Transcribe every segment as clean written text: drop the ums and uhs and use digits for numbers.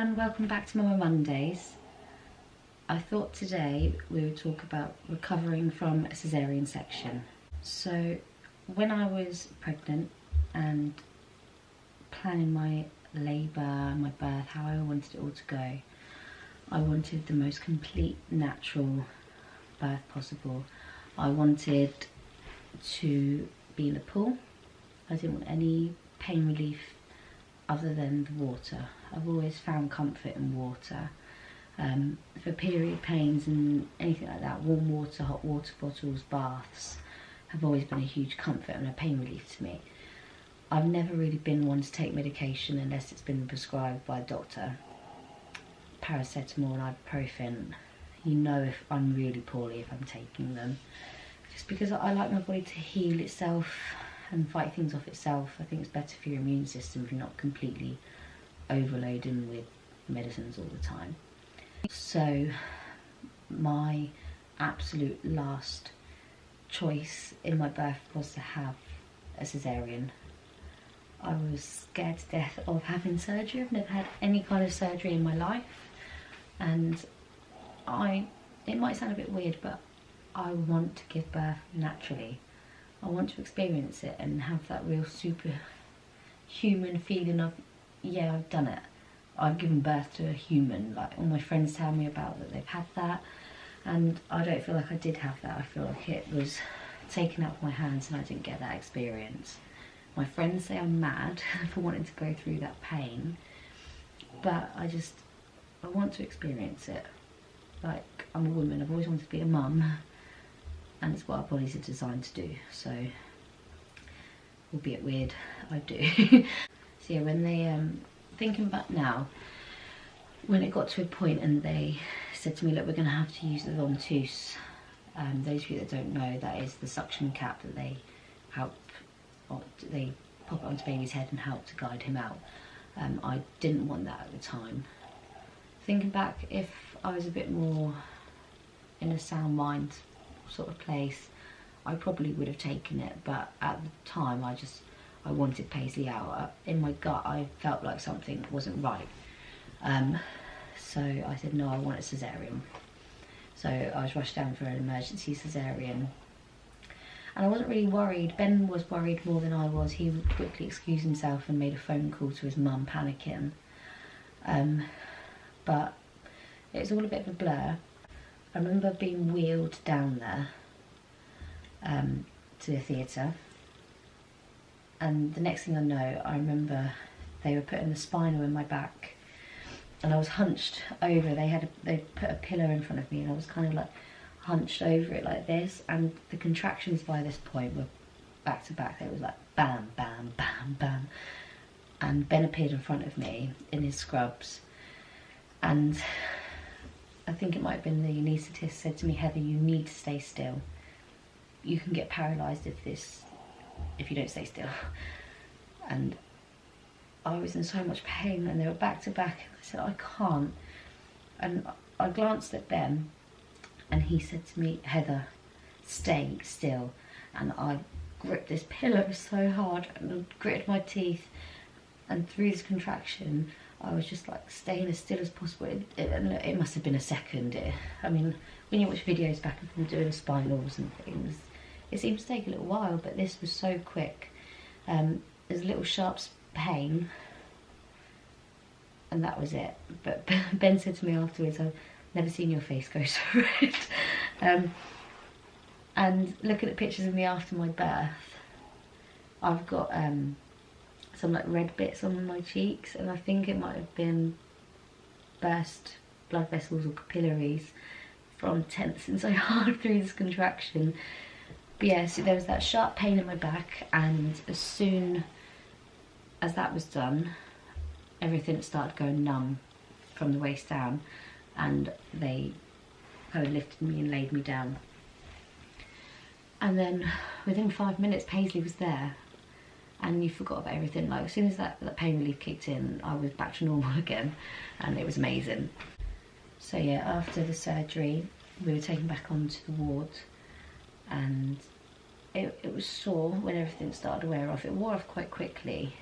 everyone, welcome back to Mama Mondays. I thought today we would talk about recovering from a caesarean section. So when I was pregnant and planning my labour, my birth, how I wanted it all to go, I wanted the most complete natural birth possible. I wanted to be in the pool. I didn't want any pain relief other than the water. I've always found comfort in water. For period pains and anything like that, warm water, hot water bottles, baths have always been a huge comfort and a pain relief to me. I've never really been one to take medication unless it's been prescribed by a doctor. Paracetamol and ibuprofen, you know if I'm really poorly if I'm taking them. Just because I like my body to heal itself and fight things off itself. I think it's better for your immune system if you're not completely overloading with medicines all the time. So my absolute last choice in my birth was to have a caesarean. I was scared to death of having surgery. I've never had any kind of surgery in my life, and it might sound a bit weird, but I want to give birth naturally. I want to experience it and have that real superhuman feeling of, yeah, I've done it. I've given birth to a human. Like all my friends tell me about that they've had that, and I don't feel like I did have that. I feel like it was taken out of my hands and I didn't get that experience. My friends say I'm mad for wanting to go through that pain, but I want to experience it. Like, I'm a woman, I've always wanted to be a mum, and it's what our bodies are designed to do, so, albeit weird, I do. So yeah, when they, thinking back now, when it got to a point and they said to me, look, we're going to have to use the ventouse. Those of you that don't know, that is the suction cap that they pop it onto baby's head and help to guide him out. I didn't want that at the time. Thinking back, if I was a bit more in a sound mind sort of place, I probably would have taken it, but at the time I wanted Paisley out. In my gut I felt like something wasn't right, so I said no, I want a caesarean. So I was rushed down for an emergency caesarean, and I wasn't really worried. Ben was worried more than I was. He would quickly excuse himself and made a phone call to his mum, panicking, but it was all a bit of a blur. I remember being wheeled down there to the theatre, and the next thing I know, I remember they were putting the spinal in my back and I was hunched over. They put a pillow in front of me and I was kind of like hunched over it like this, and the contractions by this point were back to back. It was like bam, bam, bam, bam, and Ben appeared in front of me in his scrubs, and I think it might have been the anaesthetist said to me, Heather, you need to stay still. You can get paralysed if you don't stay still. And I was in so much pain and they were back to back. I said, I can't. And I glanced at Ben and he said to me, Heather, stay still. And I gripped this pillow so hard and I gritted my teeth, and through this contraction I was just like staying as still as possible. It must have been a second. I mean, when you watch videos back and forth doing spinals and things, it seems to take a little while, but this was so quick. There's a little sharp pain, and that was it. But Ben said to me afterwards, I've never seen your face go so red. And look at the pictures of me after my birth. I've got some like red bits on my cheeks, and I think it might have been burst blood vessels or capillaries from tensing so hard through this contraction. But yeah, so there was that sharp pain in my back, and as soon as that was done, everything started going numb from the waist down, and they kind of lifted me and laid me down. And then within 5 minutes Paisley was there, and you forgot about everything. Like, as soon as that pain relief kicked in, I was back to normal again, and it was amazing. So yeah, after the surgery we were taken back onto the ward, and it was sore when everything started to wear off. It wore off quite quickly,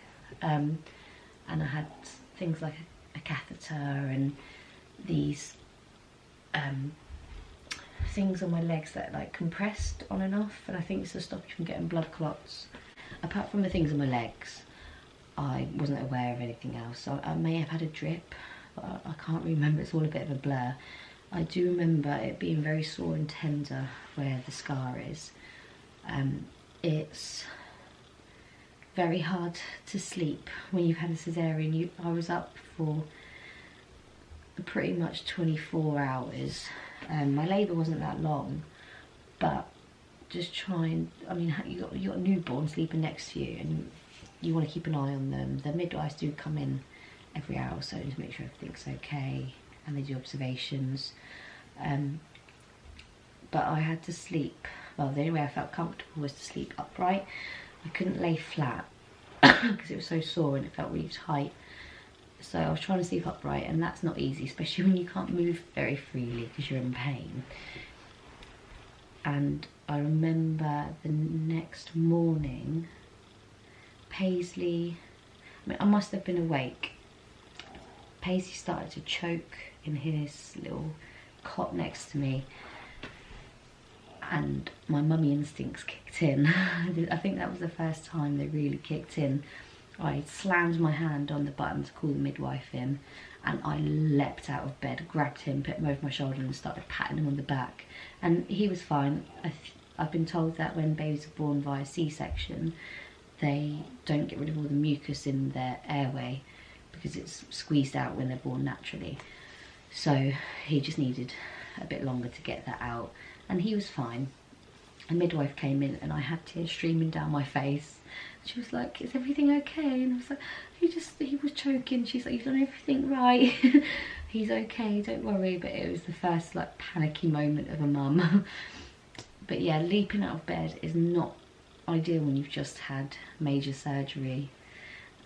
and I had things like a a catheter and these things on my legs that like compressed on and off, and I think it's to stop you from getting blood clots. Apart from the things on my legs, I wasn't aware of anything else. So I may have had a drip, but I can't remember, it's all a bit of a blur. I do remember it being very sore and tender where the scar is. It's very hard to sleep when you've had a cesarean. I was up for pretty much 24 hours. My labour wasn't that long, but just trying, I mean, you got a newborn sleeping next to you and you want to keep an eye on them. The midwives do come in every hour or so to make sure everything's okay, and they do observations. But I had to sleep, well, the only way I felt comfortable was to sleep upright. I couldn't lay flat because it was so sore and it felt really tight. So I was trying to sleep upright, and that's not easy, especially when you can't move very freely because you're in pain. And I remember the next morning, Paisley, I mean, I must have been awake. Paisley started to choke in his little cot next to me, and my mummy instincts kicked in. I think that was the first time they really kicked in. I slammed my hand on the button to call the midwife in, and I leapt out of bed, grabbed him, put him over my shoulder and started patting him on the back. And he was fine. I've been told that when babies are born via C-section, they don't get rid of all the mucus in their airway because it's squeezed out when they're born naturally. So he just needed a bit longer to get that out, and he was fine. A midwife came in and I had tears streaming down my face. She was like, "Is everything okay?" And I was like, he was choking. She's like, "You've done everything right." "He's okay, don't worry." But it was the first like panicky moment of a mum. But yeah, leaping out of bed is not ideal when you've just had major surgery,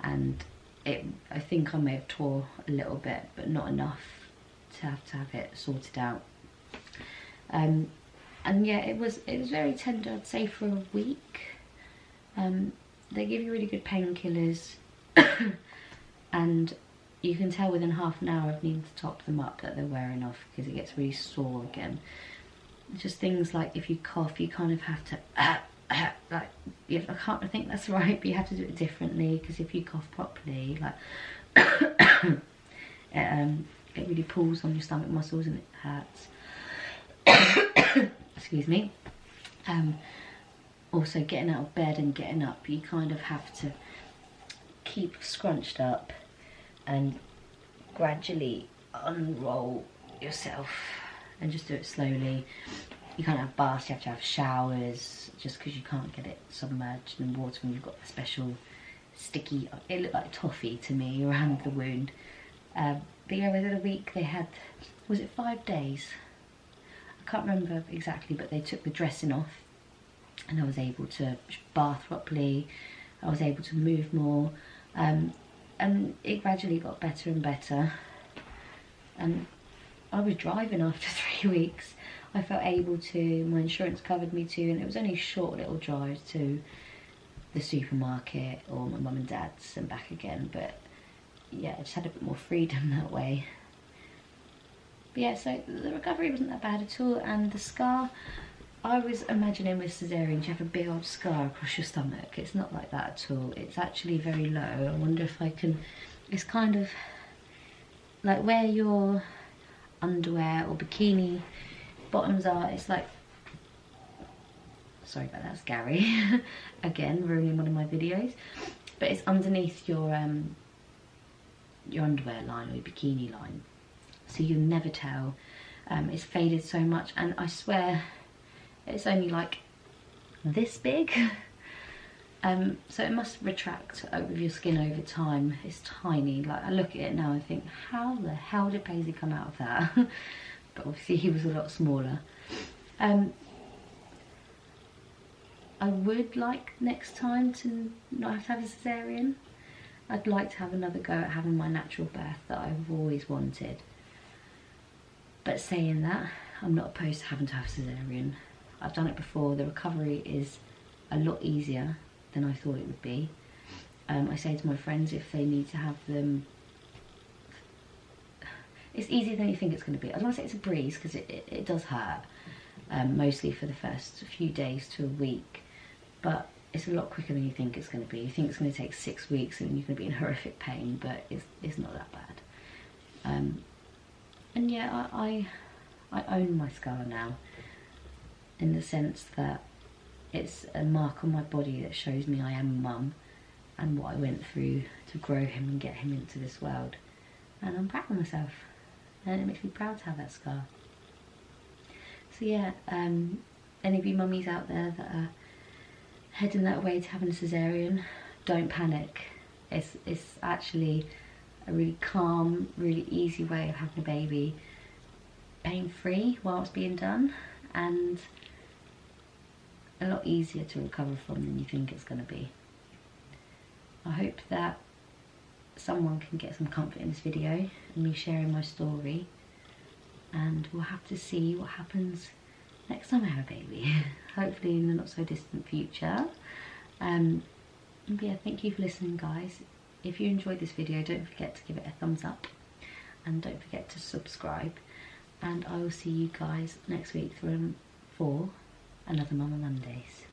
and I think I may have tore a little bit, but not enough to have it sorted out. And yeah, it was very tender, I'd say, for a week. They give you really good painkillers, and you can tell within half an hour of needing to top them up that they're wearing off because it gets really sore again. Just things like if you cough, you kind of have to like, I think that's right, but you have to do it differently, because if you cough properly, like it really pulls on your stomach muscles and it hurts. Excuse me. Also, getting out of bed and getting up, you kind of have to keep scrunched up and gradually unroll yourself, and just do it slowly. You can't have baths, you have to have showers, just because you can't get it submerged in water when you've got the special sticky, it looked like toffee to me, around the wound. But yeah, within a week they had, was it 5 days? I can't remember exactly, but they took the dressing off and I was able to bath properly, I was able to move more, and it gradually got better and better. And I was driving after 3 weeks. I felt able to, my insurance covered me to, and it was only short little drives to the supermarket or my mum and dad's and back again, but yeah, I just had a bit more freedom that way. But yeah, so the recovery wasn't that bad at all, and the scar, I was imagining with cesareans you have a big old scar across your stomach. It's not like that at all. It's actually very low. I wonder if I can, it's kind of like where your underwear or bikini bottoms are, it's like, sorry about that, it's Gary again ruining one of my videos, but it's underneath your underwear line or your bikini line, so you'll never tell. It's faded so much, and I swear it's only like this big. So it must retract with your skin over time. It's tiny. Like, I look at it now and think, how the hell did Paisley come out of that? But obviously he was a lot smaller. I would like next time to not have to have a cesarean. I'd like to have another go at having my natural birth that I've always wanted. But saying that, I'm not opposed to having to have a cesarean. I've done it before. The recovery is a lot easier than I thought it would be. I say to my friends, if they need to have them it's easier than you think it's going to be. I don't want to say it's a breeze because it does hurt, mostly for the first few days to a week, but it's a lot quicker than you think it's going to be. You think it's going to take 6 weeks and you're going to be in horrific pain, but it's not that bad. And yeah, I own my scar now, in the sense that it's a mark on my body that shows me I am a mum and what I went through to grow him and get him into this world. And I'm proud of myself, and it makes me proud to have that scar. So yeah, any of you mummies out there that are heading that way to having a cesarean, don't panic. It's actually a really calm, really easy way of having a baby, pain-free while it's being done, and a lot easier to recover from than you think it's going to be. I hope that someone can get some comfort in this video and me sharing my story, and we'll have to see what happens next time I have a baby. Hopefully in the not so distant future. But yeah, thank you for listening, guys. If you enjoyed this video, don't forget to give it a thumbs up and don't forget to subscribe, and I will see you guys next week for another Mama Mondays.